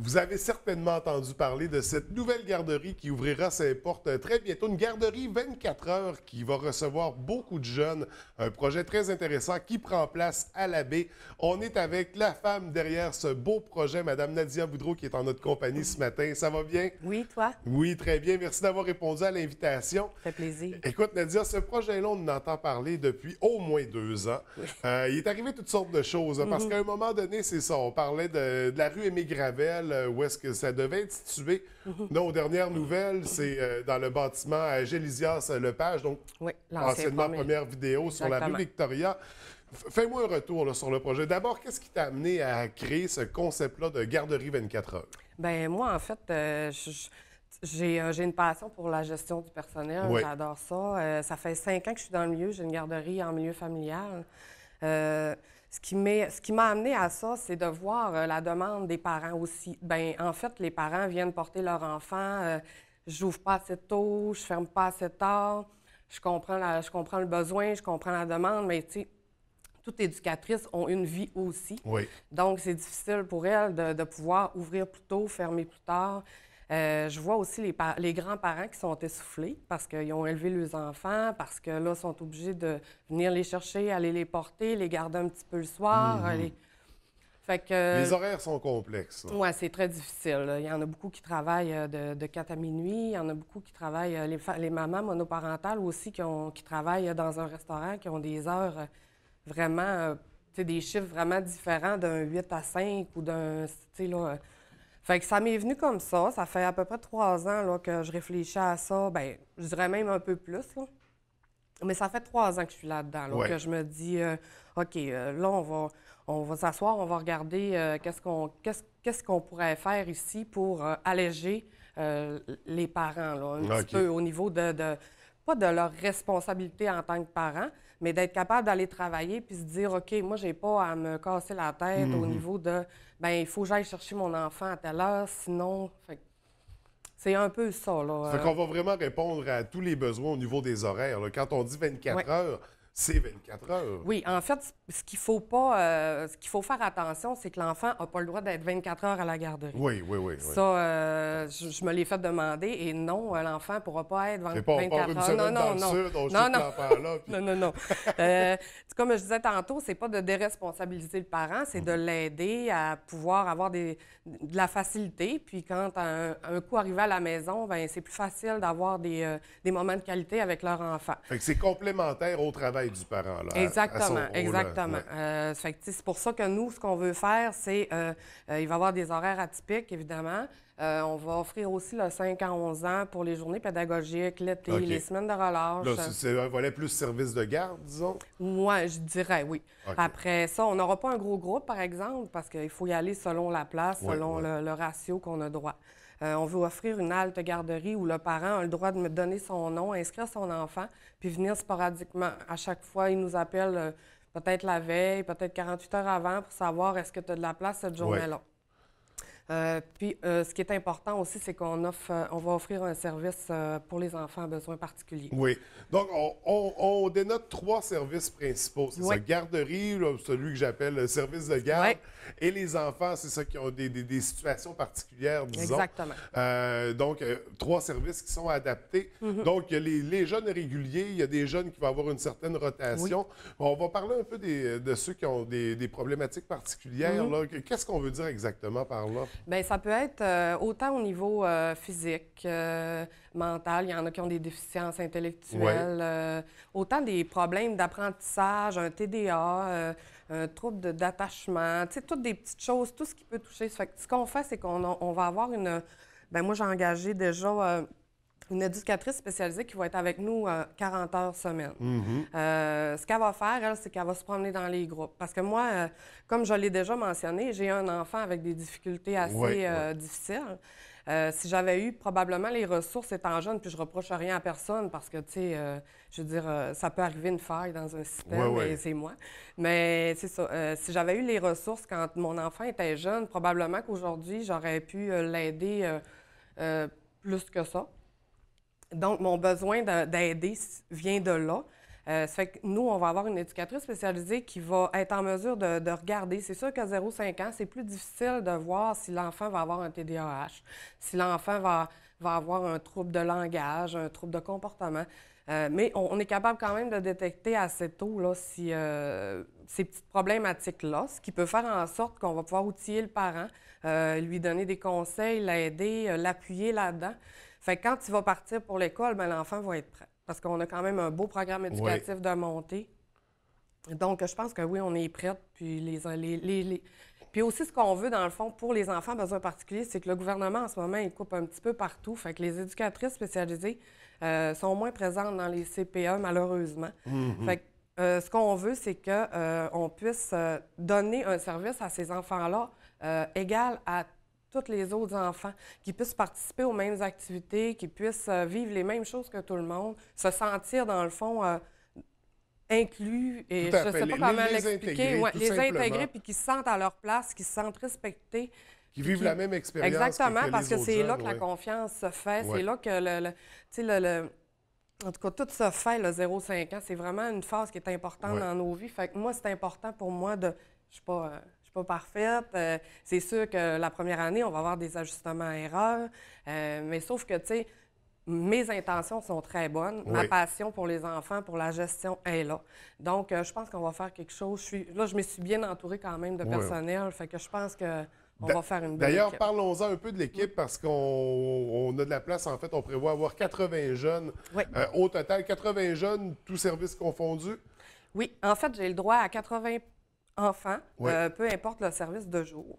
Vous avez certainement entendu parler de cette nouvelle garderie qui ouvrira ses portes très bientôt. Une garderie 24 heures qui va recevoir beaucoup de jeunes. Un projet très intéressant qui prend place à la baie. On est avec la femme derrière ce beau projet, Mme Nadia Boudreau, qui est en notre compagnie ce matin. Ça va bien? Oui, toi? Oui, très bien. Merci d'avoir répondu à l'invitation. Ça fait plaisir. Écoute, Nadia, ce projet-là, on en entend parler depuis au moins 2 ans. Oui. Il est arrivé toutes sortes de choses, parce qu'à un moment donné, c'est ça, on parlait de la rue Aimé-Gravel, où est-ce que ça devait être situé. Non, aux dernières nouvelles, c'est dans le bâtiment à Gélisias-Lepage, donc Oui, anciennement première vidéo sur la rue Exactement. Victoria. Fais-moi un retour là, sur le projet. D'abord, qu'est-ce qui t'a amené à créer ce concept-là de garderie 24 heures? Ben moi, en fait, j'ai une passion pour la gestion du personnel. Oui. J'adore ça. Ça fait 5 ans que je suis dans le milieu. J'ai une garderie en milieu familial. Ce qui m'a amené à ça, c'est de voir la demande des parents aussi. Ben en fait, les parents viennent porter leur enfant. J'ouvre pas assez tôt, je ferme pas assez tard. Je comprends le besoin, je comprends la demande, mais tu sais, toutes éducatrices ont une vie aussi. Oui. Donc, c'est difficile pour elles de pouvoir ouvrir plus tôt, fermer plus tard. Je vois aussi les grands-parents qui sont essoufflés parce qu'ils ont élevé leurs enfants, parce que là, sont obligés de venir les chercher, aller les porter, les garder un petit peu le soir. Fait que, Les horaires sont complexes, là. ouais, c'est très difficile, là. Il y en a beaucoup qui travaillent de 4 à minuit. Il y en a beaucoup qui travaillent, les mamans monoparentales aussi qui travaillent dans un restaurant, qui ont des heures vraiment, tu sais, des chiffres vraiment différents d'un 8 à 5 ou d'un, tu sais, là. Fait que ça m'est venu comme ça. Ça fait à peu près 3 ans là, que je réfléchis à ça. Bien, je dirais même un peu plus, là. Mais ça fait 3 ans que je suis là-dedans, là, Ouais. que je me dis, OK, là, on va s'asseoir, on va regarder qu'est-ce qu'on pourrait faire ici pour alléger les parents, là, un OK. petit peu au niveau pas de leur responsabilité en tant que parents, mais d'être capable d'aller travailler puis se dire, OK, moi, j'ai pas à me casser la tête au niveau de, ben il faut que j'aille chercher mon enfant à telle heure, sinon... Fait que c'est un peu ça, là. Fait qu'on va vraiment répondre à tous les besoins au niveau des horaires, là. Quand on dit 24 Ouais. heures, c'est 24 heures. Oui, en fait, ce qu'il faut pas, ce qu'il faut faire attention, c'est que l'enfant n'a pas le droit d'être 24 heures à la garderie. Oui, oui, oui. oui. Ça, je me l'ai fait demander et non, l'enfant ne pourra pas être C'est pas, on 24 part une heures. semaine Non, dans non, le non. sud, on Non, jette non. l'enfant-là. puis- Non, non, non. Comme je disais tantôt, c'est pas de déresponsabiliser le parent, c'est de l'aider à pouvoir avoir de la facilité. Puis quand un coup arrivé à la maison, ben c'est plus facile d'avoir des moments de qualité avec leur enfant. Fait que c'est complémentaire au travail du parent, là. à son Exactement, rôle, exactement. ouais. Fait que, tu sais, c'est pour ça que nous, ce qu'on veut faire, c'est, il va y avoir des horaires atypiques, évidemment. On va offrir aussi le 5 à 11 ans pour les journées pédagogiques, l'été, OK. les semaines de relâche. Là, c'est un volet plus service de garde, disons. Moi, je dirais oui. OK. Après ça, on n'aura pas un gros groupe, par exemple, parce qu'il faut y aller selon la place, Ouais, selon ouais. le ratio qu'on a droit. On veut offrir une halte garderie où le parent a le droit de me donner son nom, inscrire son enfant, puis venir sporadiquement. À chaque fois, il nous appelle peut-être la veille, peut-être 48 heures avant pour savoir est-ce que tu as de la place cette journée-là. Puis, ce qui est important aussi, c'est qu'on va offrir un service pour les enfants à besoins particuliers. Oui. Donc, on dénote 3 services principaux. C'est Oui. ça, garderie, là, celui que j'appelle le service de garde, Oui. et les enfants, c'est ça qui ont des situations particulières, disons. Exactement. Donc, 3 services qui sont adaptés. Donc, il y a les jeunes réguliers, il y a des jeunes qui vont avoir une certaine rotation. On va parler un peu de ceux qui ont des problématiques particulières, là. Qu'est-ce qu'on veut dire exactement par là? Bien, ça peut être autant au niveau physique, mental, il y en a qui ont des déficiences intellectuelles, autant des problèmes d'apprentissage, un TDA, un trouble d'attachement, tu sais, toutes des petites choses, tout ce qui peut toucher. Fait que ce qu'on fait, c'est qu'on va avoir une... Bien, moi, j'ai engagé déjà une éducatrice spécialisée qui va être avec nous 40 heures semaine. Ce qu'elle va faire, elle, c'est qu'elle va se promener dans les groupes. Parce que moi, comme je l'ai déjà mentionné, j'ai un enfant avec des difficultés assez difficiles. Si j'avais eu probablement les ressources étant jeune, puis je reproche rien à personne parce que, tu sais, je veux dire, ça peut arriver une faille dans un système, et c'est moi. Mais c'est ça. Si j'avais eu les ressources quand mon enfant était jeune, probablement qu'aujourd'hui, j'aurais pu l'aider plus que ça. Donc, mon besoin d'aider vient de là. Ça fait que nous, on va avoir une éducatrice spécialisée qui va être en mesure de regarder. C'est sûr qu'à 0-5 ans, c'est plus difficile de voir si l'enfant va avoir un TDAH, si l'enfant va avoir un trouble de langage, un trouble de comportement. Mais on est capable quand même de détecter assez tôt là, si, ces petites problématiques-là, ce qui peut faire en sorte qu'on va pouvoir outiller le parent, lui donner des conseils, l'aider, l'appuyer là-dedans. Fait que quand il va partir pour l'école, bien, l'enfant va être prêt. Parce qu'on a quand même un beau programme éducatif de montée. Donc, je pense que oui, on est prête. Puis, puis aussi, ce qu'on veut, dans le fond, pour les enfants à besoins particuliers, c'est que le gouvernement, en ce moment, il coupe un petit peu partout. Fait que les éducatrices spécialisées sont moins présentes dans les CPE, malheureusement. Fait que ce qu'on veut, c'est qu'on puisse donner un service à ces enfants-là égal à tous les autres enfants, qui puissent participer aux mêmes activités, qui puissent vivre les mêmes choses que tout le monde, se sentir, dans le fond, inclus, et je ne sais pas comment l'expliquer, les intégrer, puis qu'ils se sentent à leur place, qu'ils se sentent respectés. Qui vivent la même expérience. Exactement, parce que c'est là que la confiance se fait, c'est là que en tout cas, tout se fait, le 0-5 ans. C'est vraiment une phase qui est importante dans nos vies. Fait que moi, c'est important pour moi de... Je suis pas parfaite. C'est sûr que la première année, on va avoir des ajustements à erreurs. Mais sauf que, tu sais, mes intentions sont très bonnes. Ma passion pour les enfants, pour la gestion est là. Donc, je pense qu'on va faire quelque chose. Je me suis bien entourée quand même de personnel. Fait que je pense que... On va faire une belle D'ailleurs, équipe. parlons-en un peu de l'équipe parce qu'on a de la place. En fait, on prévoit avoir 80 jeunes. Au total, 80 jeunes, tous services confondus? Oui. En fait, j'ai le droit à 80 enfants, peu importe le service de jour.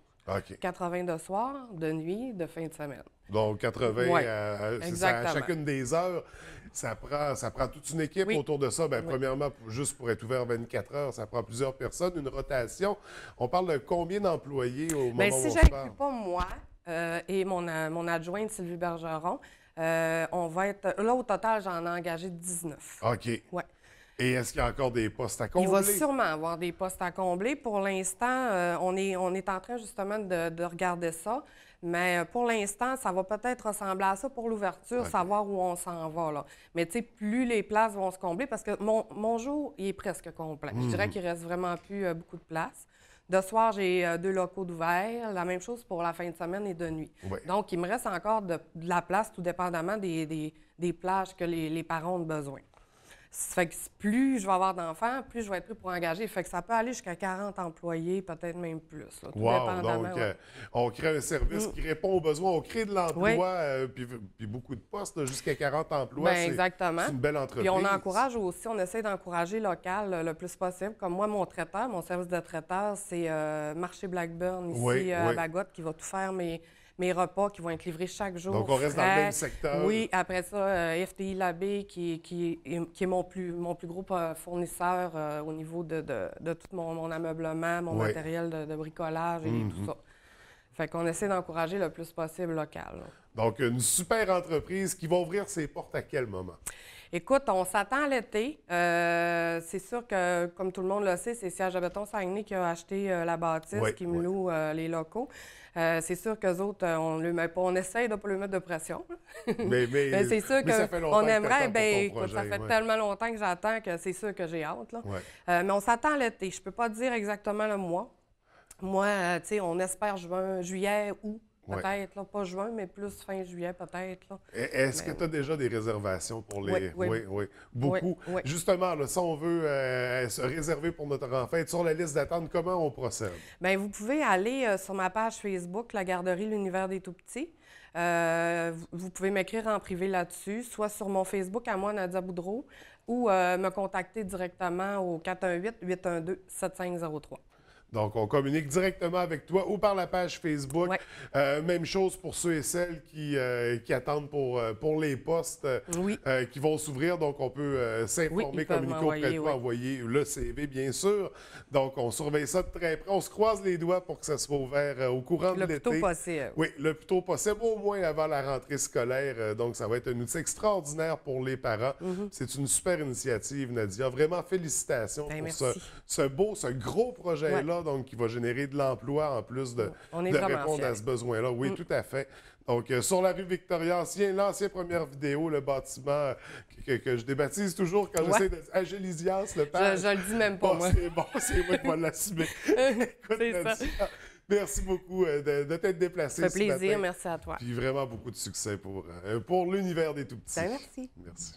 80 de soir, de nuit, de fin de semaine. Donc, 80 à chacune des heures. Ça prend toute une équipe autour de ça. Bien, premièrement, juste pour être ouvert 24 heures, ça prend plusieurs personnes, une rotation. On parle de combien d'employés au moment où on se parle? Si je n'inclus pas moi et mon adjointe Sylvie Bergeron, on va être... Là, au total, j'en ai engagé 19. OK. Ouais. Et est-ce qu'il y a encore des postes à combler? Il va sûrement avoir des postes à combler. Pour l'instant, on est en train justement de regarder ça. Mais pour l'instant, ça va peut-être ressembler à ça pour l'ouverture, savoir où on s'en va. Là. Mais tu sais, plus les places vont se combler, parce que mon jour, il est presque complet. Je dirais qu'il reste vraiment plus beaucoup de place. De soir, j'ai 2 locaux d'ouvert. La même chose pour la fin de semaine et de nuit. Donc, il me reste encore de la place, tout dépendamment des plages que les parents ont besoin. Ça fait que plus je vais avoir d'enfants, plus je vais être pris pour engager. Fait que ça peut aller jusqu'à 40 employés, peut-être même plus. Là, tout dépendamment. Donc, on crée un service qui répond aux besoins. On crée de l'emploi, puis beaucoup de postes, jusqu'à 40 emplois. Exactement. C'est une belle entreprise. Puis on encourage aussi, on essaie d'encourager local le plus possible. Comme moi, mon traiteur, mon service de traiteur, c'est Marché Blackburn, ici à Bagotte, qui va tout faire mes repas qui vont être livrés chaque jour. Donc, on reste dans le même secteur. Oui, après ça, FTI Labbé, qui est mon plus gros fournisseur au niveau de tout mon ameublement, mon matériel de bricolage et tout ça. Fait qu'on essaie d'encourager le plus possible local. Là. Donc, une super entreprise qui va ouvrir ses portes à quel moment? Écoute, on s'attend à l'été. C'est sûr que, comme tout le monde le sait, c'est Siège de béton Saguenay qui a acheté la bâtisse, qui me loue les locaux. C'est sûr qu'eux autres, on essaye de ne pas lui mettre de pression. Mais c'est sûr qu'on aimerait. Écoute, ça fait tellement longtemps que j'attends que c'est sûr que j'ai hâte. Là. Mais on s'attend à l'été. Je ne peux pas dire exactement le mois. Moi, tu sais, on espère juillet, août. Peut-être, là, pas juin, mais plus fin juillet, peut-être. Est-ce que tu as déjà des réservations pour les... Oui. Beaucoup. Oui. Justement, là, si on veut se réserver pour notre enfant, être sur la liste d'attente, comment on procède? Bien, vous pouvez aller sur ma page Facebook, La Garderie L'Univers des Tout-Petits. Vous pouvez m'écrire en privé là-dessus, soit sur mon Facebook à moi, Nadia Boudreau, ou me contacter directement au 418-812-7503. Donc, on communique directement avec toi ou par la page Facebook. Même chose pour ceux et celles qui attendent pour les postes qui vont s'ouvrir. Donc, on peut s'informer, communiquer auprès de toi, envoyer le CV, bien sûr. Donc, on surveille ça de très près. On se croise les doigts pour que ça soit ouvert au courant de l'été. Le plus tôt possible. Oui, le plus tôt possible, au moins avant la rentrée scolaire. Donc, ça va être un outil extraordinaire pour les parents. C'est une super initiative, Nadia. Vraiment, félicitations pour ce gros projet-là. ça, donc qui va générer de l'emploi en plus de répondre à ce besoin-là. Oui, tout à fait. Donc, sur la rue Victoria, l'ancien première vidéo, le bâtiment que je débaptise toujours quand j'essaie de... À Gélisias, le père. Je le dis même pas, moi. C'est bon, c'est moi qui vais l'assumer. C'est ça. Merci beaucoup de t'être déplacé. Ça fait plaisir, merci à toi. Puis vraiment beaucoup de succès pour l'univers des tout-petits. Ben, merci. Merci.